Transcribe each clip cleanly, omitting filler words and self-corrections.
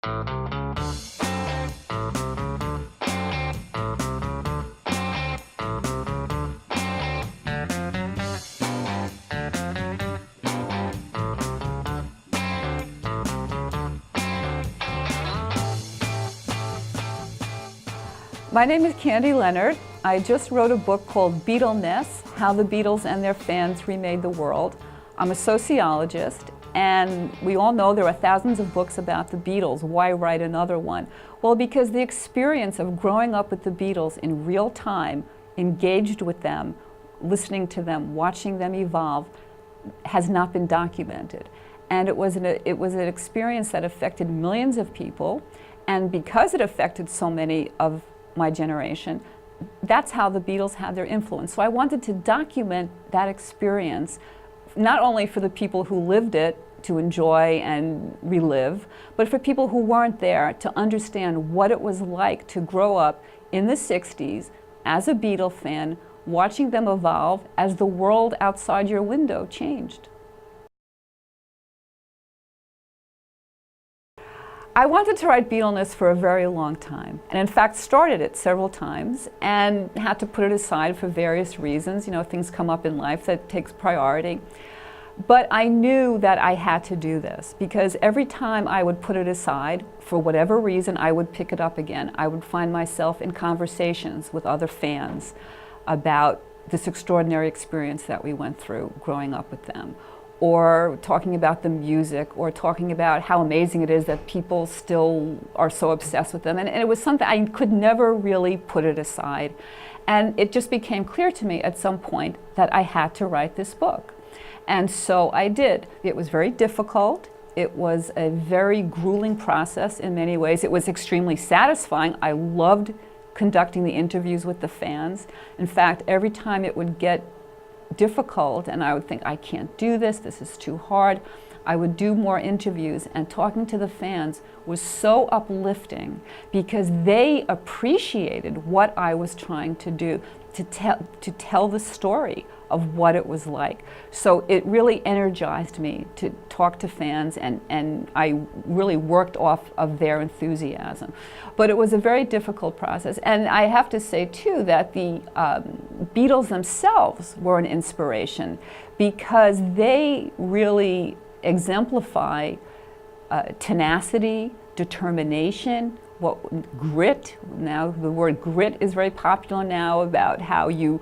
My name is Candy Leonard. I just wrote a book called Beatleness, How the Beatles and Their Fans Remade the World. I'm a sociologist, and we all know there are thousands of books about the Beatles. Why write another one? Well, because the experience of growing up with the Beatles in real time, engaged with them, listening to them, watching them evolve, has not been documented. And it was an experience that affected millions of people, and because it affected so many of my generation, that's how the Beatles had their influence. So I wanted to document that experience, not only for the people who lived it to enjoy and relive, but for people who weren't there to understand what it was like to grow up in the 60s as a Beatle fan, watching them evolve as the world outside your window changed. I wanted to write Beatleness for a very long time, and in fact started it several times and had to put it aside for various reasons. You know, things come up in life that takes priority. But I knew that I had to do this because every time I would put it aside, for whatever reason, I would pick it up again. I would find myself in conversations with other fans about this extraordinary experience that we went through growing up with them, or talking about the music, or talking about how amazing it is that people still are so obsessed with them. And it was something I could never really put it aside. And it just became clear to me at some point that I had to write this book. And so I did. It was very difficult. It was a very grueling process in many ways. It was extremely satisfying. I loved conducting the interviews with the fans. In fact, every time it would get difficult and I would think, I can't do this, this is too hard, I would do more interviews, and talking to the fans was so uplifting because they appreciated what I was trying to do, to tell the story of what it was like. So it really energized me to talk to fans, and I really worked off of their enthusiasm. But it was a very difficult process, and I have to say too that the Beatles themselves were an inspiration because they really exemplify tenacity, determination, grit. Now the word grit is very popular now, about how you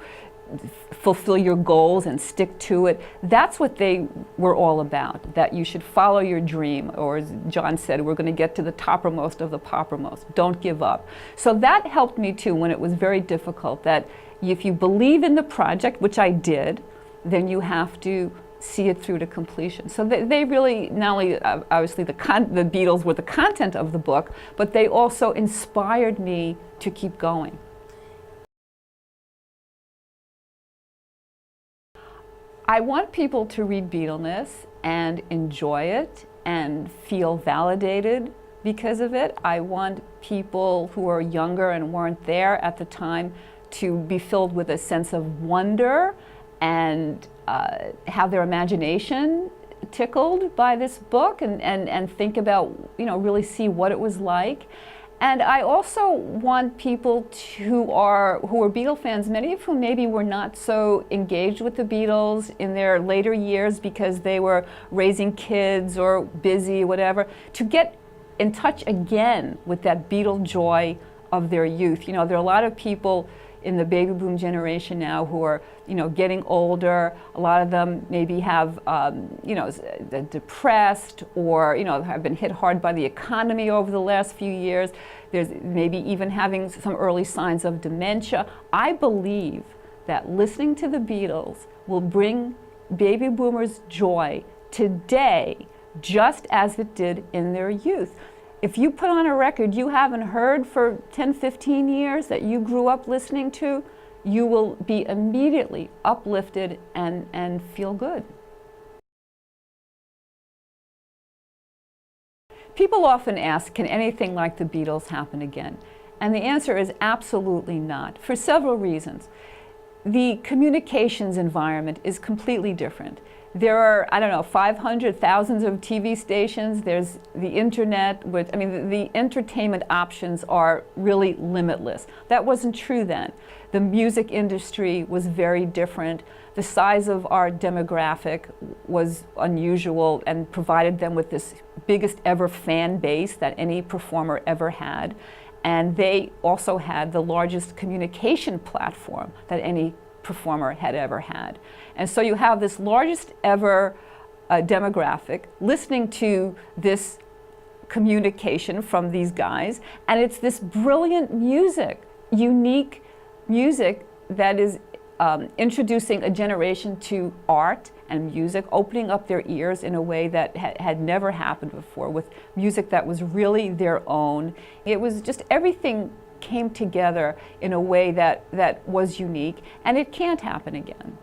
fulfill your goals and stick to it. That's what they were all about, that you should follow your dream, or as John said, we're going to get to the toppermost of the poppermost. Don't give up. So that helped me too when it was very difficult, that if you believe in the project, which I did, then you have to see it through to completion. So they really, not only obviously the Beatles were the content of the book, but they also inspired me to keep going. I want people to read Beatleness and enjoy it and feel validated because of it. I want people who are younger and weren't there at the time to be filled with a sense of wonder and have their imagination tickled by this book and think about, you know, really see what it was like. And I also want people who are Beatle fans, many of whom maybe were not so engaged with the Beatles in their later years because they were raising kids or busy, whatever, to get in touch again with that Beatle joy of their youth. You know, there are a lot of people in the baby boom generation now who are, you know, getting older. A lot of them maybe have, you know, depressed, or, you know, have been hit hard by the economy over the last few years. There's maybe even having some early signs of dementia. I believe that listening to the Beatles will bring baby boomers joy today, just as it did in their youth. If you put on a record you haven't heard for 10, 15 years that you grew up listening to, you will be immediately uplifted and feel good. People often ask, can anything like the Beatles happen again? And the answer is absolutely not, for several reasons. the communications environment is completely different. There are, I don't know, 500, thousands of TV stations. There's the internet, which, I mean, the entertainment options are really limitless. That wasn't true then. The music industry was very different. The size of our demographic was unusual and provided them with this biggest ever fan base that any performer ever had. And they also had the largest communication platform that any performer had ever had. And so you have this largest ever demographic listening to this communication from these guys, and it's this brilliant music, unique music that is introducing a generation to art and music, opening up their ears in a way that had never happened before, with music that was really their own. It was just everything came together in a way that was unique, and it can't happen again.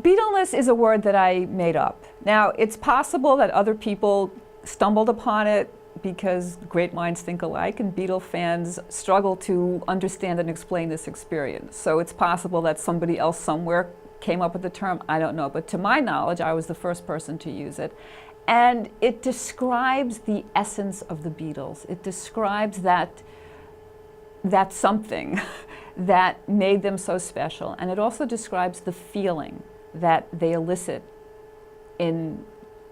Beetleness is a word that I made up. Now, it's possible that other people stumbled upon it because great minds think alike, and Beatle fans struggle to understand and explain this experience. So it's possible that somebody else somewhere came up with the term, I don't know. But to my knowledge, I was the first person to use it. And it describes the essence of the Beatles. It describes that something that made them so special. And it also describes the feeling that they elicit in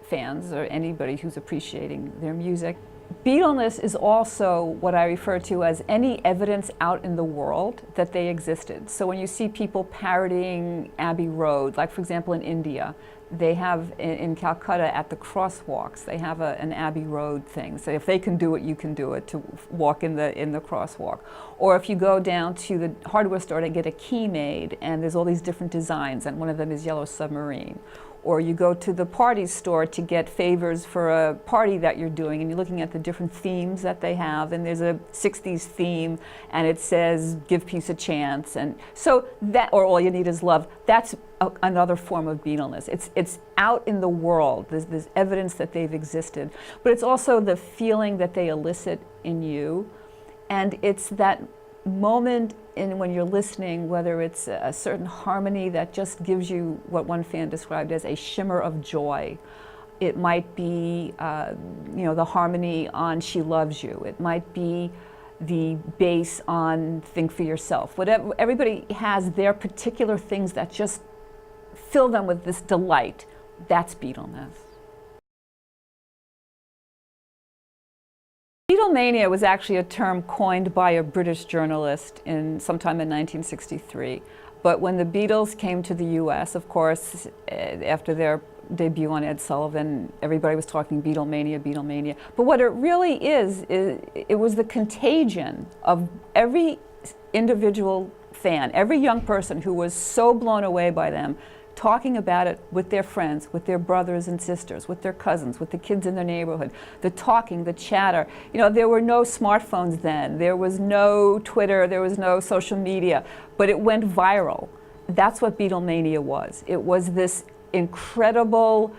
fans or anybody who's appreciating their music. Beatleness is also what I refer to as any evidence out in the world that they existed. So when you see people parodying Abbey Road, like for example in India, they have in Calcutta at the crosswalks, they have an Abbey Road thing. So if they can do it, you can do it, to walk in the crosswalk. Or if you go down to the hardware store to get a key made, and there's all these different designs, and one of them is Yellow Submarine. Or you go to the party store to get favors for a party that you're doing, and you're looking at the different themes that they have, and there's a 60s theme, and it says, give peace a chance. And so that, or all you need is love, that's another form of Beatleness. It's out in the world. There's evidence that they've existed. But it's also the feeling that they elicit in you. And it's that moment when you're listening, whether it's a certain harmony that just gives you what one fan described as a shimmer of joy. It might be the harmony on She Loves You. It might be the bass on Think for Yourself. Whatever, everybody has their particular things that just fill them with this delight. That's Beatleness. Beatlemania was actually a term coined by a British journalist sometime in 1963. But when the Beatles came to the US, of course, after their debut on Ed Sullivan, everybody was talking Beatlemania, Beatlemania. But what it really is it was the contagion of every individual fan, every young person who was so blown away by them, talking about it with their friends, with their brothers and sisters, with their cousins, with the kids in their neighborhood, the talking, the chatter. You know, there were no smartphones then, there was no Twitter, there was no social media, but it went viral. That's what Beatlemania was. It was this incredible,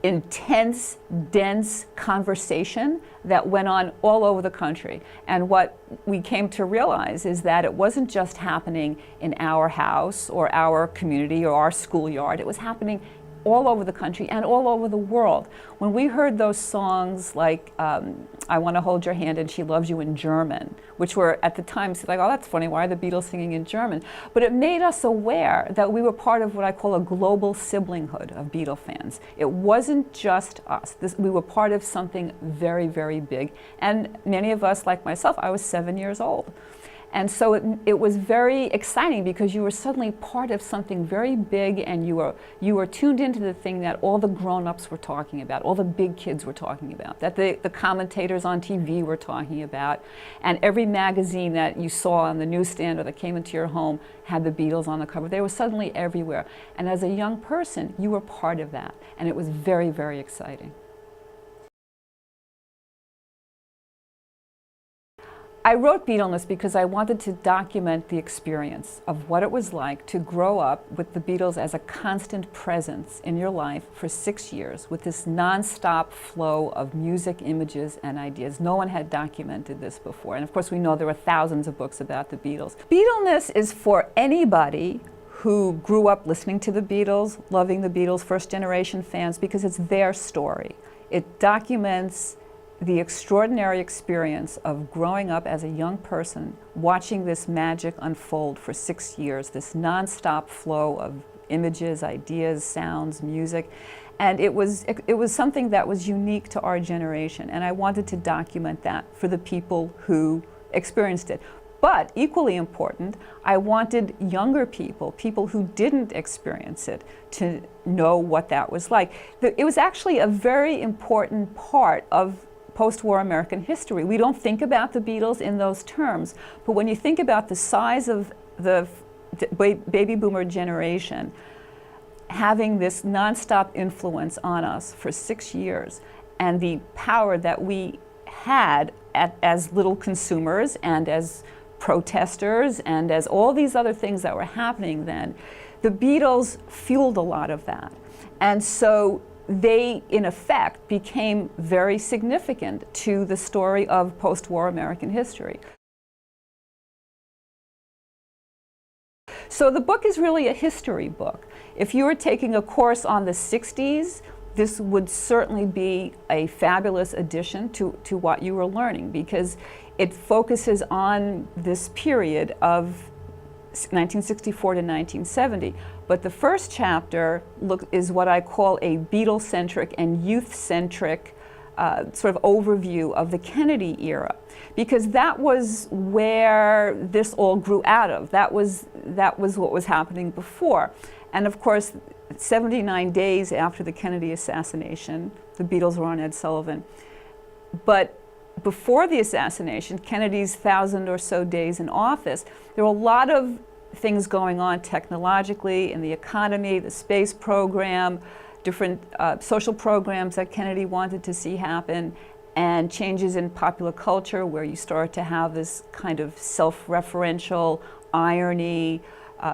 intense, dense conversation that went on all over the country. And what we came to realize is that it wasn't just happening in our house or our community or our schoolyard. It was happening all over the country and all over the world. When we heard those songs like I Want to Hold Your Hand and She Loves You in German, which were at the time like, oh, that's funny, why are the Beatles singing in German? But it made us aware that we were part of what I call a global siblinghood of Beatle fans. It wasn't just us. We were part of something very, very big. And many of us, like myself, I was 7 years old. And so it was very exciting because you were suddenly part of something very big, and you were tuned into the thing that all the grown-ups were talking about, all the big kids were talking about, that the commentators on TV were talking about, and every magazine that you saw on the newsstand or that came into your home had the Beatles on the cover. They were suddenly everywhere. And as a young person, you were part of that, and it was very, very exciting. I wrote Beatleness because I wanted to document the experience of what it was like to grow up with the Beatles as a constant presence in your life for 6 years with this non-stop flow of music, images, and ideas. No one had documented this before. And of course, we know there are thousands of books about the Beatles. Beatleness is for anybody who grew up listening to the Beatles, loving the Beatles, first-generation fans, because it's their story. It documents the extraordinary experience of growing up as a young person, watching this magic unfold for 6 years, this nonstop flow of images, ideas, sounds, music. And it was something that was unique to our generation, and I wanted to document that for the people who experienced it. But equally important, I wanted younger people, people who didn't experience it, to know what that was like. It was actually a very important part of post-war American history. We don't think about the Beatles in those terms, but when you think about the size of the baby boomer generation having this nonstop influence on us for 6 years, and the power that we had as little consumers and as protesters and as all these other things that were happening then, the Beatles fueled a lot of that. And so they, in effect, became very significant to the story of post-war American history. So the book is really a history book. If you were taking a course on the 60s, this would certainly be a fabulous addition to what you were learning, because it focuses on this period of 1964 to 1970. But the first chapter is what I call a Beatle-centric and youth-centric sort of overview of the Kennedy era, because that was where this all grew out of. That was what was happening before. And of course, 79 days after the Kennedy assassination, the Beatles were on Ed Sullivan. But before the assassination, Kennedy's 1,000 or so days in office, there were a lot of things going on technologically, in the economy, the space program, different social programs that Kennedy wanted to see happen, and changes in popular culture where you start to have this kind of self-referential irony,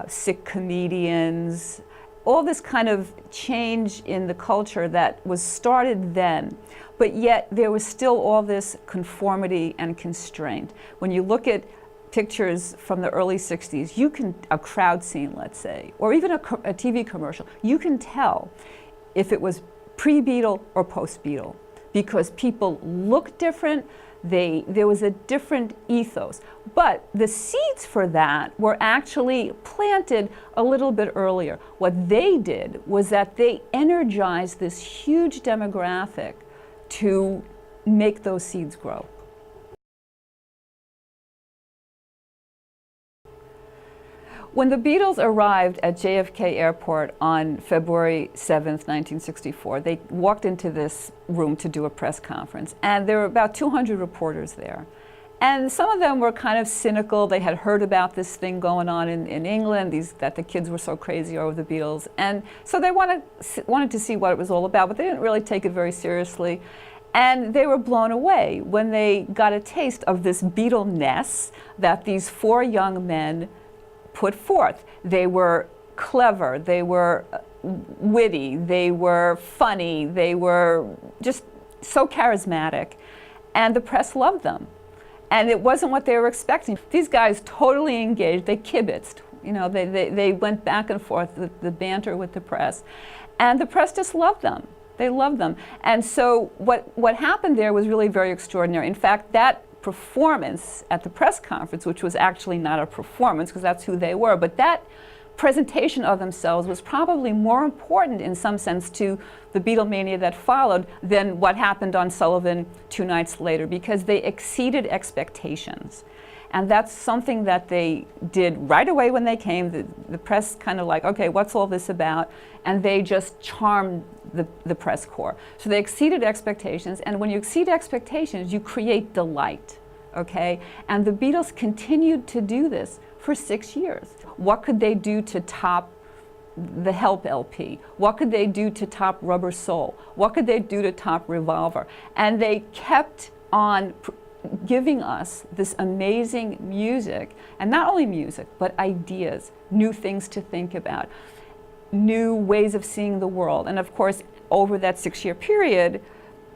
sick comedians, all this kind of change in the culture that was started then. But yet there was still all this conformity and constraint. When you look at pictures from the early 60s, a crowd scene, let's say, or even a TV commercial, you can tell if it was pre-Beatle or post-Beatle, because people looked different, there was a different ethos. But the seeds for that were actually planted a little bit earlier. What they did was that they energized this huge demographic to make those seeds grow. When the Beatles arrived at JFK Airport on February 7th, 1964, they walked into this room to do a press conference, and there were about 200 reporters there. And some of them were kind of cynical. They had heard about this thing going on in England, that the kids were so crazy over the Beatles. And so they wanted to see what it was all about, but they didn't really take it very seriously. And they were blown away when they got a taste of this Beatleness that these 4 young men put forth. They were clever, they were witty, they were funny, they were just so charismatic, and the press loved them. And it wasn't what they were expecting. These guys totally engaged, they kibitzed, they went back and forth, the banter with the press, and the press just loved them. They loved them. And so what happened there was really very extraordinary. In fact, that performance at the press conference, which was actually not a performance because that's who they were, but that presentation of themselves was probably more important in some sense to the Beatlemania that followed than what happened on Sullivan 2 nights later, because they exceeded expectations. And that's something that they did right away when they came. The press kind of like, okay, what's all this about? And they just charmed the press corps. So they exceeded expectations, and when you exceed expectations, you create delight, okay? And the Beatles continued to do this for 6 years. What could they do to top the Help LP? What could they do to top Rubber Soul? What could they do to top Revolver? And they kept on giving us this amazing music, and not only music, but ideas, new things to think about, new ways of seeing the world. And of course, over that 6-year period,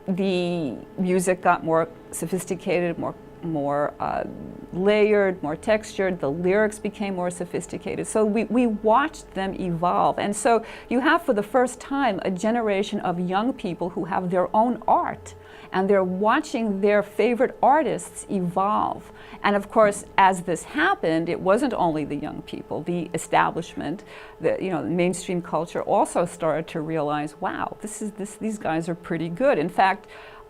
the music got more sophisticated, more layered, more textured. The lyrics became more sophisticated. So we watched them evolve. And so you have, for the first time, a generation of young people who have their own art, and they're watching their favorite artists evolve. And of course, as this happened, it wasn't only the young people. The establishment, the mainstream culture also started to realize, wow, these guys are pretty good. In fact,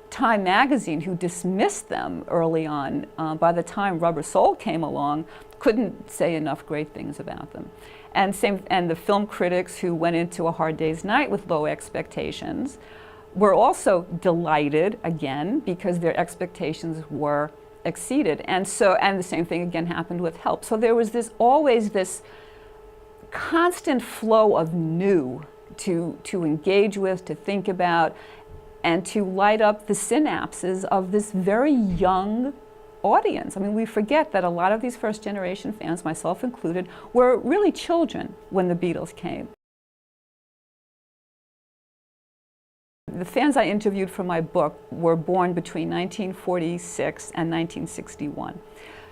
Time magazine, who dismissed them early on, by the time Rubber Soul came along, couldn't say enough great things about them. And the film critics who went into A Hard Day's Night with low expectations were also delighted again because their expectations were exceeded. And the same thing again happened with Help. So there was always this constant flow of new to engage with, to think about, and to light up the synapses of this very young audience. I mean, we forget that a lot of these first generation fans, myself included, were really children when the Beatles came. The fans I interviewed for my book were born between 1946 and 1961.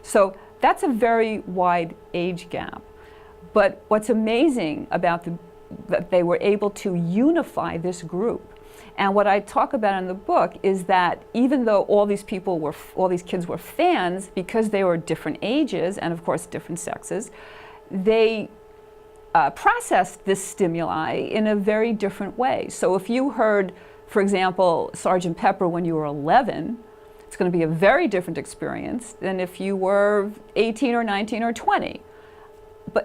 So that's a very wide age gap. But what's amazing about that they were able to unify this group. And what I talk about in the book is that even though all these kids were fans, because they were different ages and of course different sexes, they processed this stimuli in a very different way. So if you heard, for example, Sgt. Pepper when you were 11, it's going to be a very different experience than if you were 18 or 19 or 20.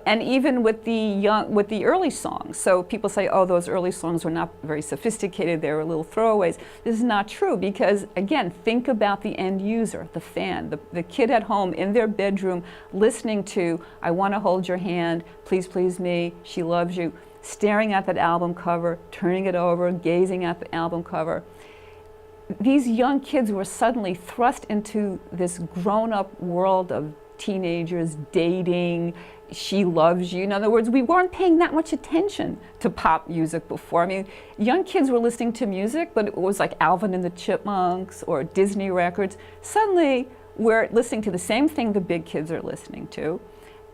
And even with the early songs. So people say, oh, those early songs were not very sophisticated, they were little throwaways. This is not true because, again, think about the end user, the fan, the kid at home in their bedroom listening to I Want to Hold Your Hand, Please Please Me, She Loves You, staring at that album cover, turning it over, gazing at the album cover. These young kids were suddenly thrust into this grown-up world of teenagers, dating, She Loves You. In other words, we weren't paying that much attention to pop music before. I mean, young kids were listening to music, but it was like Alvin and the Chipmunks or Disney records. Suddenly, we're listening to the same thing the big kids are listening to,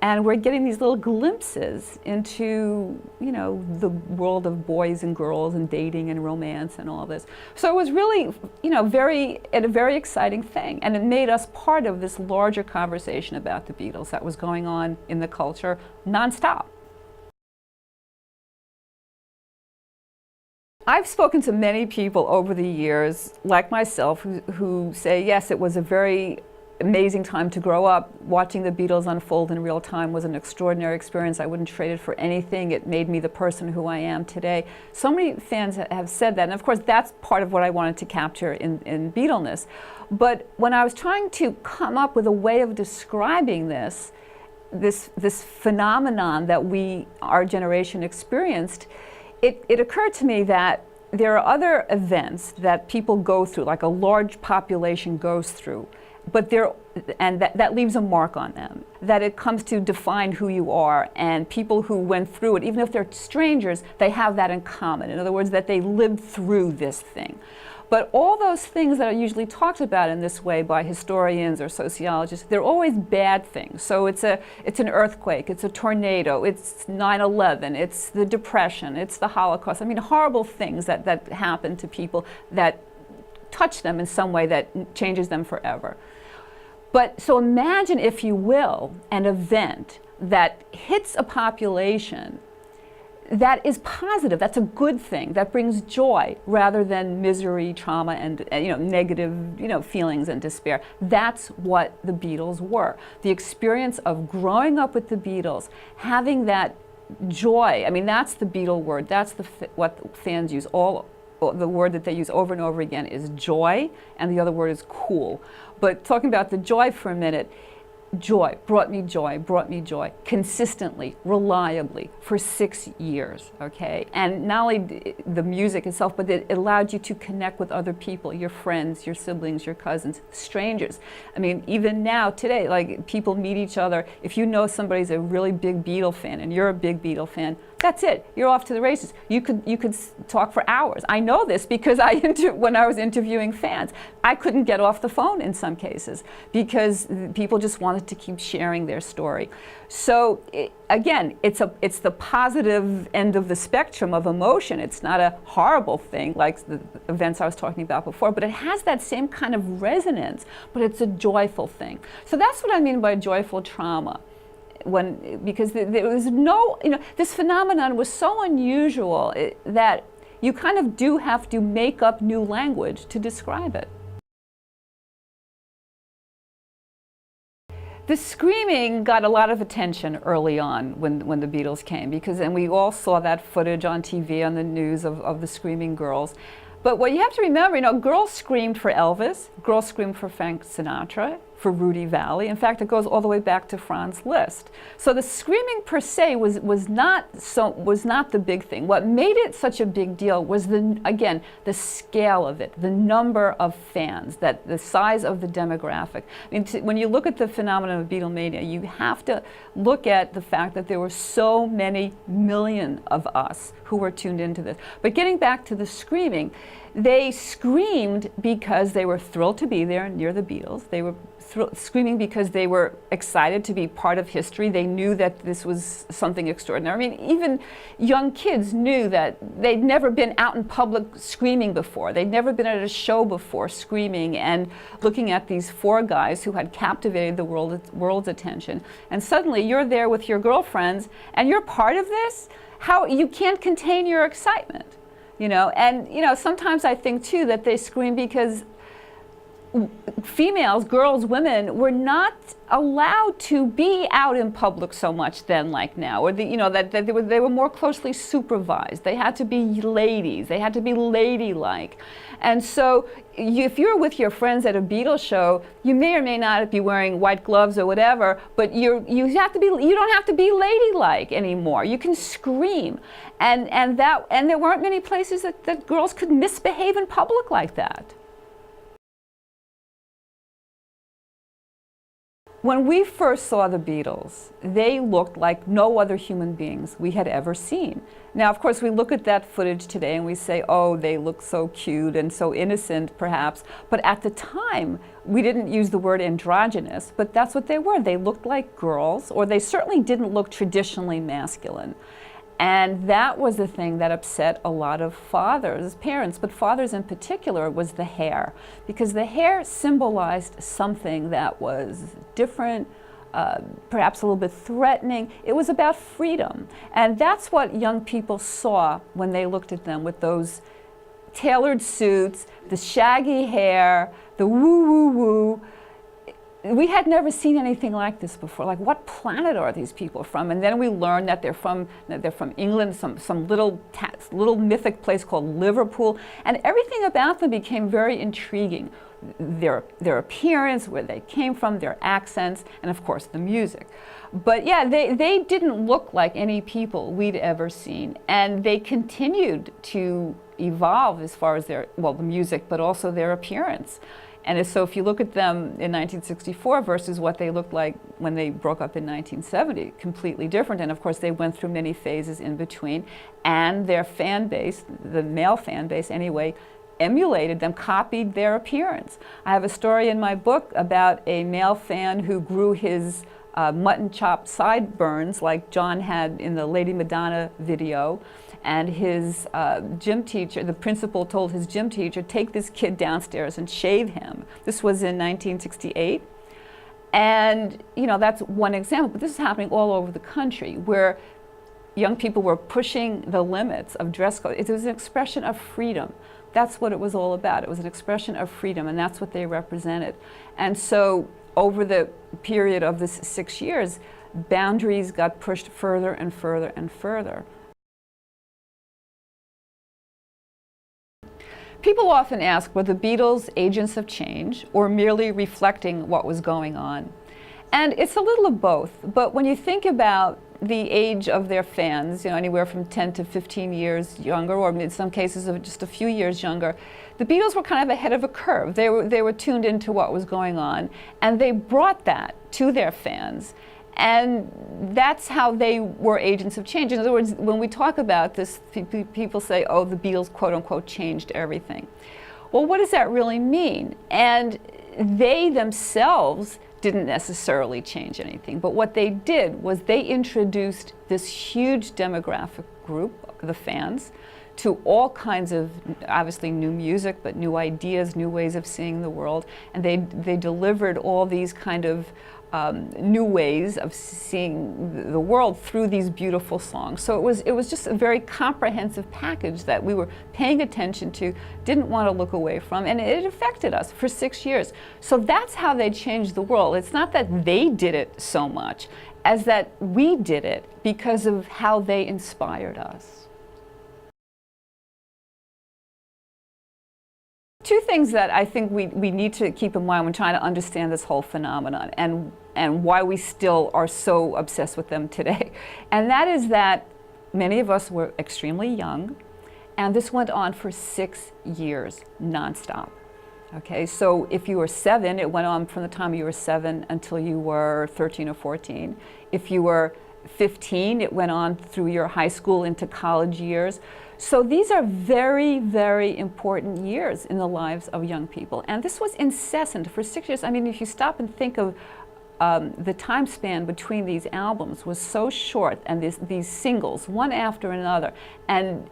and we're getting these little glimpses into, the world of boys and girls and dating and romance and all this. So it was really, a very exciting thing. And it made us part of this larger conversation about the Beatles that was going on in the culture nonstop. I've spoken to many people over the years, like myself, who say, yes, it was a very amazing time to grow up. Watching the Beatles unfold in real time was an extraordinary experience. I wouldn't trade it for anything. It made me the person who I am today. So many fans have said that, and of course that's part of what I wanted to capture in Beatleness. But when I was trying to come up with a way of describing this phenomenon that our generation experienced, it occurred to me that there are other events that people go through, like a large population goes through, but that leaves a mark on them, that it comes to define who you are, and people who went through it, even if they're strangers, they have that in common. In other words, that they lived through this thing. But all those things that are usually talked about in this way by historians or sociologists, they're always bad things. So it's an earthquake, it's a tornado, it's 9/11, it's the Depression, it's the Holocaust. I mean, horrible things that happen to people that touch them in some way that changes them forever. But so imagine, if you will, an event that hits a population that is positive, that's a good thing, that brings joy rather than misery, trauma, and negative feelings and despair. That's what the Beatles were. The experience of growing up with the Beatles, having that joy. I mean, that's the Beatle word. That's what fans use. The word that they use over and over again is joy, and the other word is cool. But talking about the joy for a minute, joy, brought me joy, consistently, reliably, for 6 years, okay? And not only the music itself, but it allowed you to connect with other people, your friends, your siblings, your cousins, strangers. I mean, even now, today, like, people meet each other. If you know somebody's a really big Beatle fan and you're a big Beatle fan, that's it. You're off to the races. You could talk for hours. I know this because when I was interviewing fans, I couldn't get off the phone in some cases because people just wanted to keep sharing their story. So again, it's the positive end of the spectrum of emotion. It's not a horrible thing like the events I was talking about before, but it has that same kind of resonance, but it's a joyful thing. So that's what I mean by joyful trauma. Because there was no, this phenomenon was so unusual that you kind of do have to make up new language to describe it. The screaming got a lot of attention early on when the Beatles came, and we all saw that footage on TV, on the news of the screaming girls. But what you have to remember, girls screamed for Elvis, girls screamed for Frank Sinatra, for Rudy Valley. In fact, it goes all the way back to Franz Liszt. So the screaming per se was not the big thing. What made it such a big deal was the scale of it, the number of fans, the size of the demographic. I mean, when you look at the phenomenon of Beatlemania, you have to look at the fact that there were so many million of us who were tuned into this. But getting back to the screaming, they screamed because they were thrilled to be there near the Beatles. They were screaming because they were excited to be part of history. They knew that this was something extraordinary. I mean, even young kids knew that they'd never been out in public screaming before. They'd never been at a show before screaming and looking at these four guys who had captivated the world's attention. And suddenly you're there with your girlfriends and you're part of this? How you can't contain your excitement. And sometimes I think too that they scream because females, girls, women were not allowed to be out in public so much then like now, or that they were more closely supervised. They had to be ladies. They had to be ladylike. And so if you're with your friends at a Beatles show, you may or may not be wearing white gloves or whatever, but you don't have to be ladylike anymore. You can scream. And there weren't many places that girls could misbehave in public like that. When we first saw the Beatles, they looked like no other human beings we had ever seen. Now, of course, we look at that footage today and we say, oh, they look so cute and so innocent, perhaps. But at the time, we didn't use the word androgynous, but that's what they were. They looked like girls, or they certainly didn't look traditionally masculine. And that was the thing that upset a lot of fathers, parents, but fathers in particular, was the hair. Because the hair symbolized something that was different, perhaps a little bit threatening. It was about freedom. And that's what young people saw when they looked at them, with those tailored suits, the shaggy hair, the woo-woo-woo. We had never seen anything like this before. Like, what planet are these people from? And then we learned that they're from England, some little mythic place called Liverpool, and everything about them became very intriguing. Their appearance, where they came from, their accents, and of course the music. But yeah, they didn't look like any people we'd ever seen, and they continued to evolve as far as the music, but also their appearance. And so if you look at them in 1964 versus what they looked like when they broke up in 1970, completely different. And of course they went through many phases in between, and their fan base, the male fan base anyway, emulated them, copied their appearance. I have a story in my book about a male fan who grew his mutton chop sideburns like John had in the Lady Madonna video. And his gym teacher, the principal, told his gym teacher, take this kid downstairs and shave him. This was in 1968. And that's one example, but this is happening all over the country, where young people were pushing the limits of dress code. It was an expression of freedom. That's what it was all about. It was an expression of freedom, and that's what they represented. And so over the period of this 6 years, boundaries got pushed further and further and further. People often ask, were the Beatles agents of change or merely reflecting what was going on? And it's a little of both. But when you think about the age of their fans, you know, anywhere from 10 to 15 years younger, or in some cases of just a few years younger, the Beatles were kind of ahead of a curve. They were tuned into what was going on, and they brought that to their fans. And that's how they were agents of change. In other words, when we talk about this, people say, oh, the Beatles, quote unquote, changed everything. Well, what does that really mean? And they themselves didn't necessarily change anything, but what they did was they introduced this huge demographic group, the fans, to all kinds of, obviously, new music, but new ideas, new ways of seeing the world, and they delivered all these kind of new ways of seeing the world through these beautiful songs. So it was just a very comprehensive package that we were paying attention to, didn't want to look away from, and it affected us for 6 years. So that's how they changed the world. It's not that they did it so much as that we did it because of how they inspired us. Two things that I think we need to keep in mind when trying to understand this whole phenomenon and why we still are so obsessed with them today. And that is that many of us were extremely young, and this went on for 6 years nonstop. Okay, so if you were 7, it went on from the time you were 7 until you were 13 or 14. If you were 15, it went on through your high school into college years. So these are very, very important years in the lives of young people. And this was incessant for 6 years. I mean, if you stop and think of the time span between these albums was so short, and these singles, one after another. And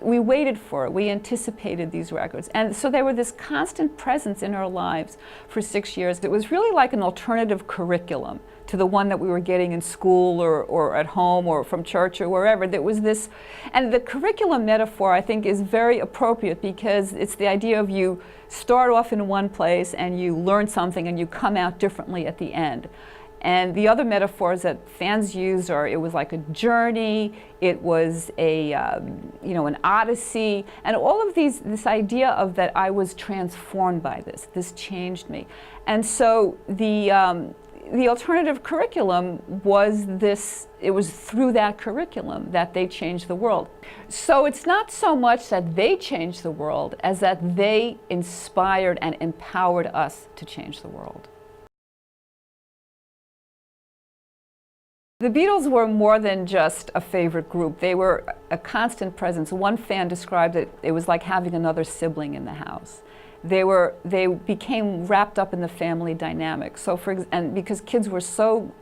we waited for it. We anticipated these records. And so they were this constant presence in our lives for 6 years. It was really like an alternative curriculum to the one that we were getting in school or at home or from church or wherever. There was this, and the curriculum metaphor I think is very appropriate because it's the idea of you start off in one place and you learn something and you come out differently at the end. And the other metaphors that fans use are, it was like a journey, it was a, an odyssey, and all of this idea of that I was transformed by this changed me. And so the alternative curriculum was it was through that curriculum that they changed the world. So it's not so much that they changed the world as that they inspired and empowered us to change the world. The Beatles were more than just a favorite group. They were a constant presence. One fan described it was like having another sibling in the house. They became wrapped up in the family dynamic. So and because kids were so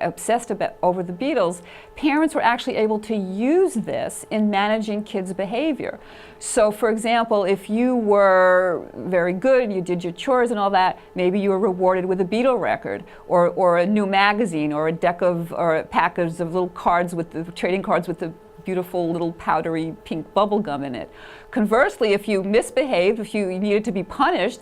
obsessed over the Beatles, parents were actually able to use this in managing kids' behavior. So for example, if you were very good, you did your chores and all that, maybe you were rewarded with a Beatle record or a new magazine or a package of little cards with the trading cards with the beautiful little powdery pink bubble gum in it. Conversely, if you misbehaved, if you needed to be punished,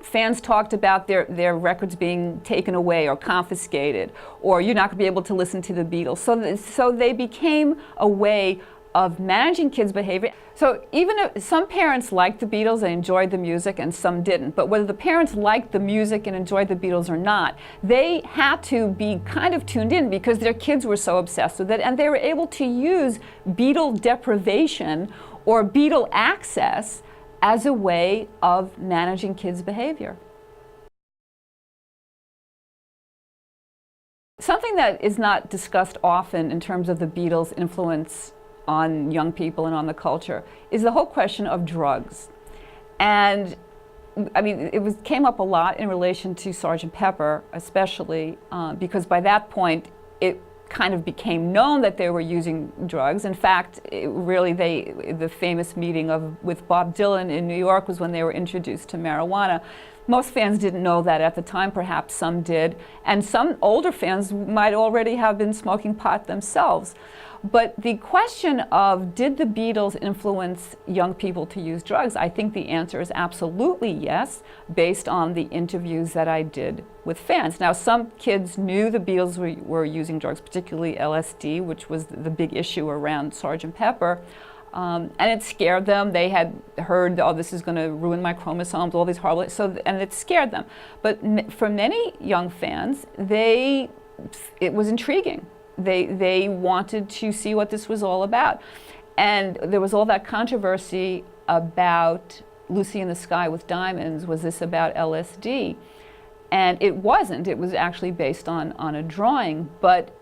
fans talked about their records being taken away or confiscated, or you're not going to be able to listen to the Beatles. So they became a way of managing kids' behavior. So even if some parents liked the Beatles and enjoyed the music and some didn't, but whether the parents liked the music and enjoyed the Beatles or not, they had to be kind of tuned in because their kids were so obsessed with it, and they were able to use Beatle deprivation or Beatle access as a way of managing kids' behavior. Something that is not discussed often in terms of the Beatles' influence on young people and on the culture is the whole question of drugs. And I mean, it came up a lot in relation to Sgt. Pepper, especially because by that point it kind of became known that they were using drugs. In fact, the famous meeting with Bob Dylan in New York was when they were introduced to marijuana. Most fans didn't know that at the time, perhaps some did, and some older fans might already have been smoking pot themselves. But the question of did the Beatles influence young people to use drugs, I think the answer is absolutely yes, based on the interviews that I did with fans. Now, some kids knew the Beatles were using drugs, particularly LSD, which was the big issue around Sgt. Pepper. And it scared them. They had heard, oh, this is going to ruin my chromosomes, all these horrible, and it scared them. But for many young fans, it was intriguing. They wanted to see what this was all about. And there was all that controversy about Lucy in the Sky with Diamonds. Was this about LSD? And it wasn't. It was actually based on a drawing. But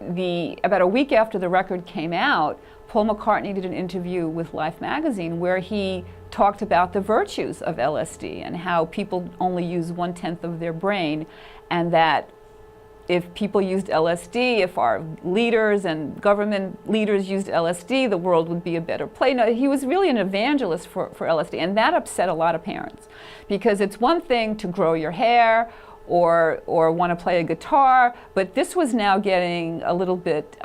about a week after the record came out, Paul McCartney did an interview with Life magazine where he talked about the virtues of LSD and how people only use 1/10 of their brain, and that if people used LSD, if our leaders and government leaders used LSD, the world would be a better place. No, he was really an evangelist for LSD, and that upset a lot of parents, because it's one thing to grow your hair or want to play a guitar, but this was now getting a little bit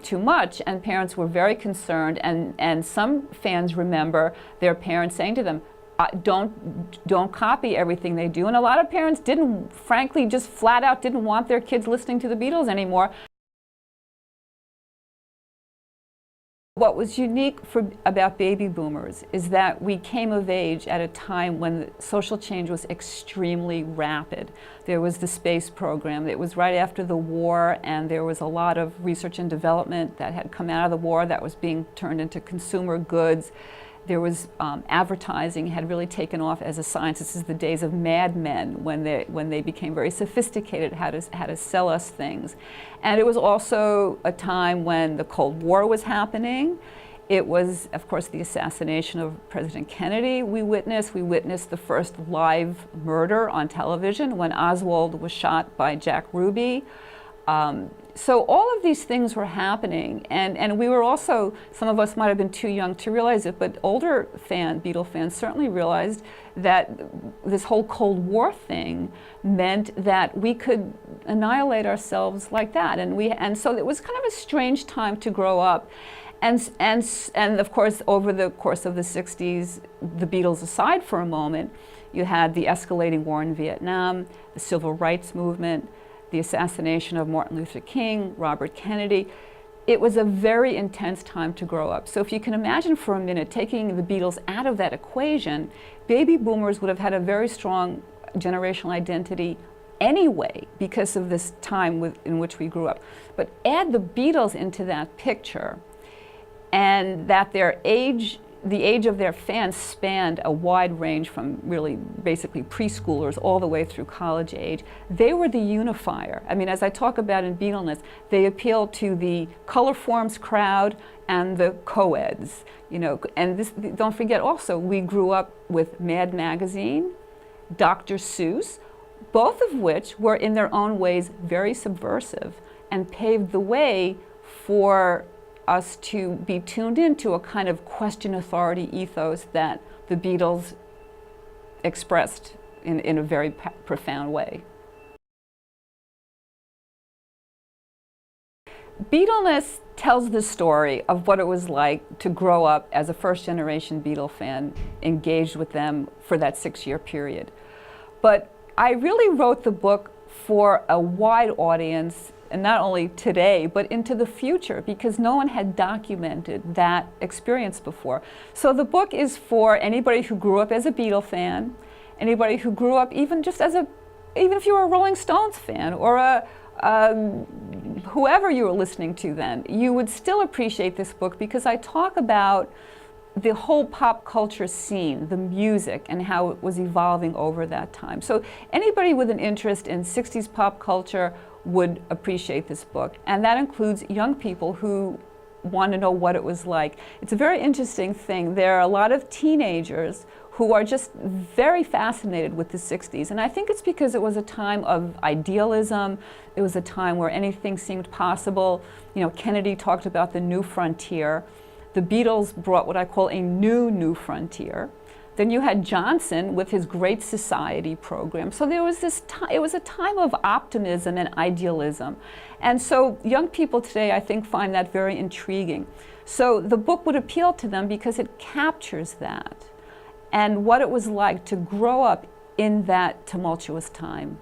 too much, and parents were very concerned, and some fans remember their parents saying to them, don't copy everything they do. And a lot of parents didn't, frankly, just flat out didn't want their kids listening to the Beatles anymore. What was unique about baby boomers is that we came of age at a time when social change was extremely rapid. There was the space program. It was right after the war, and there was a lot of research and development that had come out of the war that was being turned into consumer goods. There was advertising had really taken off as a science. This is the days of Mad Men, when they became very sophisticated how to sell us things. And it was also a time when the Cold War was happening. It was, of course, the assassination of President Kennedy we witnessed the first live murder on television when Oswald was shot by Jack Ruby. So all of these things were happening, and we were also, some of us might have been too young to realize it, but older Beatle fans certainly realized that this whole Cold War thing meant that we could annihilate ourselves like that, and so it was kind of a strange time to grow up. And of course, over the course of the 60s, the Beatles aside for a moment, you had the escalating war in Vietnam, the civil rights movement, the assassination of Martin Luther King, Robert Kennedy. It was a very intense time to grow up. So if you can imagine for a minute taking the Beatles out of that equation, baby boomers would have had a very strong generational identity anyway because of this time in which we grew up. But add the Beatles into that picture, and that the age of their fans spanned a wide range from really basically preschoolers all the way through college age. They were the unifier. I mean, as I talk about in Beatleness, they appealed to the color forms crowd and the co-eds, you know. And this, don't forget also, we grew up with Mad Magazine, Dr. Seuss, both of which were in their own ways very subversive and paved the way for us to be tuned into a kind of question authority ethos that the Beatles expressed in a very profound way. Beatleness tells the story of what it was like to grow up as a first-generation Beatle fan, engaged with them for that 6-year period. But I really wrote the book for a wide audience, and not only today, but into the future, because no one had documented that experience before. So the book is for anybody who grew up as a Beatle fan, anybody who grew up even if you were a Rolling Stones fan, or whoever you were listening to then, you would still appreciate this book because I talk about the whole pop culture scene, the music, and how it was evolving over that time. So anybody with an interest in 60s pop culture would appreciate this book. And that includes young people who want to know what it was like. It's a very interesting thing. There are a lot of teenagers who are just very fascinated with the 60s. And I think it's because it was a time of idealism. It was a time where anything seemed possible. You know, Kennedy talked about the new frontier. The Beatles brought what I call a new frontier. Then you had Johnson with his Great Society program. So there was this time, it was a time of optimism and idealism. And so young people today, I think, find that very intriguing. So the book would appeal to them because it captures that and what it was like to grow up in that tumultuous time.